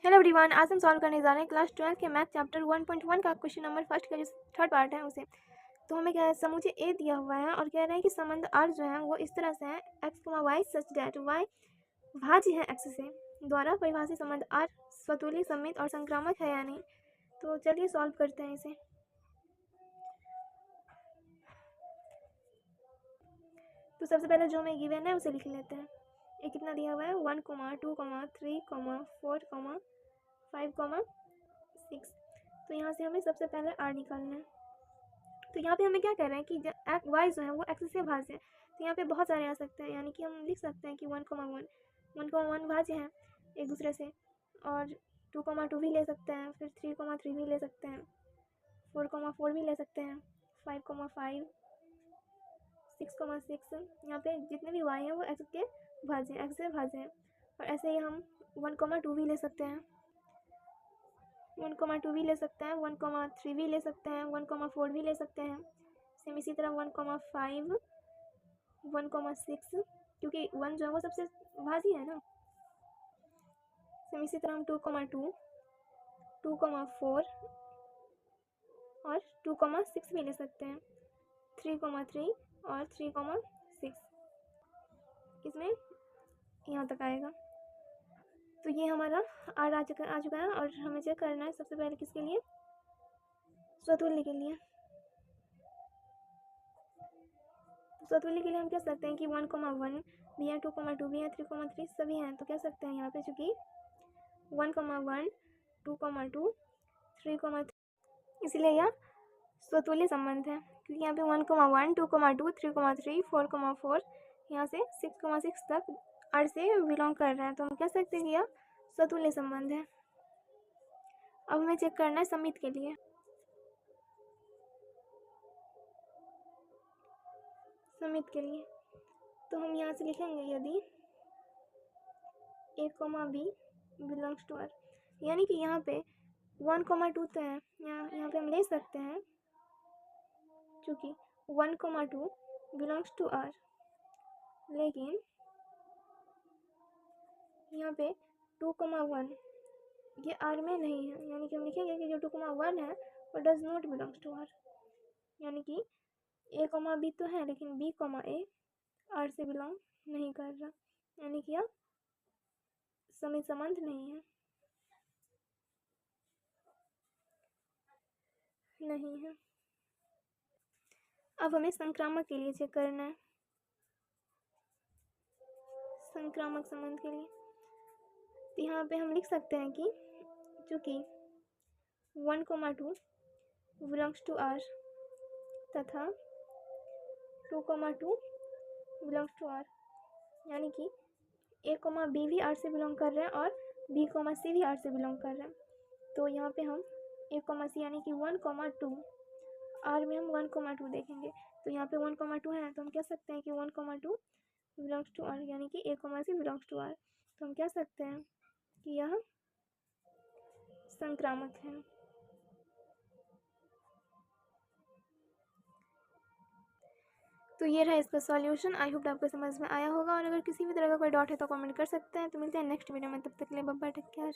Hello everyone, आज हम solve करने जा रहे हैं क्लास 12 के मैथ चैप्टर 1.1 का क्वेश्चन नंबर फर्स्ट का जो थर्ड पार्ट है उसे। तो हमें क्या है, समुच्चय ए दिया हुआ है और कह रहे हैं कि संबंध आर जो है वो इस तरह से है x, y such that y भाज्य है x से द्वारा परिभाषित संबंध आर स्वतुल्य सममित और संक्रामक है या नहीं। तो चलिए सॉल्व करते हैं इसे। तो सबसे पहले जो हमें गिवन है उसे लिख लेते हैं। ये कितना दिया हुआ है 1, 2, 3, 4, 5, 6। तो यहाँ से हमें सबसे पहले आर निकालना है। तो यहाँ पे हमें क्या कह रहे हैं कि y जो है वो x से भाज्य है। तो यहाँ पे बहुत सारे आ सकते हैं, यानी कि हम लिख सकते हैं कि 1,1 भाज्य है एक दूसरे से, और 2,2 भी ले सकते हैं, फिर 3,3 भी ले सकते हैं, 4,4 भी ले सकते हैं, 5,5, 6,6। यहाँ पे जितने भी y हैं वो x के भाज्य हैं, x से भाज्य हैं। और ऐसे ही हम 1,2 भी ले सकते हैं, 1,2 भी ले सकते हैं, 1,3 भी ले सकते हैं, 1,4 भी ले सकते हैं। सेम इसी तरह 1,5, 1,6, क्योंकि 1 जो है वो सबसे भाजी है ना। सेम इसी तरह हम 2,2, 2,4 और 2,6 भी ले सकते हैं, 3,3 और 3,6। इसमें यहाँ तक आएगा। तो ये हमारा आर आ चुका है और हमें चेक करना है सबसे पहले किसके लिए, स्वतुल्य के लिए। स्वतुल्य के लिए हम कह सकते हैं कि 1,1 भी है, 2,2 भी है, 3,3 सभी हैं। तो कह सकते हैं यहाँ पे चूँकि 1,1, 2,2, 3,3, इसीलिए यह स्वतुल्य संबंध है, क्योंकि यहाँ पे 1,1, 2,2, 3,3, 4,4 यहाँ से 6,6 तक आर से बिलोंग कर रहा है। तो हम कह सकते हैं कि यह स्वतुल्य संबंध है। अब हमें चेक करना है सममित के लिए। सममित के लिए तो हम यहाँ से लिखेंगे यदि a, b belongs to r, यानी कि यहाँ पे 1,2 तो है, यहाँ पे हम ले सकते हैं क्योंकि 1,2 बिलोंग्स टू r, लेकिन यहाँ पे 2,1 ये r में नहीं है, यानी कि हम लिखेंगे कि जो 2,1 है वो does not belongs to r, यानी कि a, b तो है लेकिन b, a r से बिलोंग नहीं कर रहा, यानी कि यह सममित संबंध नहीं है। अब हमें संक्रामक के लिए चेक करना है। संक्रामक संबंध के लिए तो यहाँ पे हम लिख सकते हैं कि चूँकि 1,2 बिलोंग्स टू r तथा 2,2 बिलोंग्स टू r, यानी कि a, b भी r से बिलोंग कर रहे हैं और b, c भी r से बिलोंग कर रहे हैं। तो यहाँ पे हम a, c यानी कि 1,2 r में हम 1,2 देखेंगे। तो यहाँ पे 1,2 है तो हम कह सकते हैं कि 1,2 बिलोंग्स टू r, यानी कि a, c belongs to r। तो हम कह सकते हैं कि यह संक्रामक है। तो ये रहा इसका सॉल्यूशन। आई होप आपको समझ में आया होगा, और अगर किसी भी तरह का कोई डाउट है तो कमेंट कर सकते हैं। तो मिलते हैं नेक्स्ट वीडियो में, तब तक के लिए बाय बाय, टेक केयर।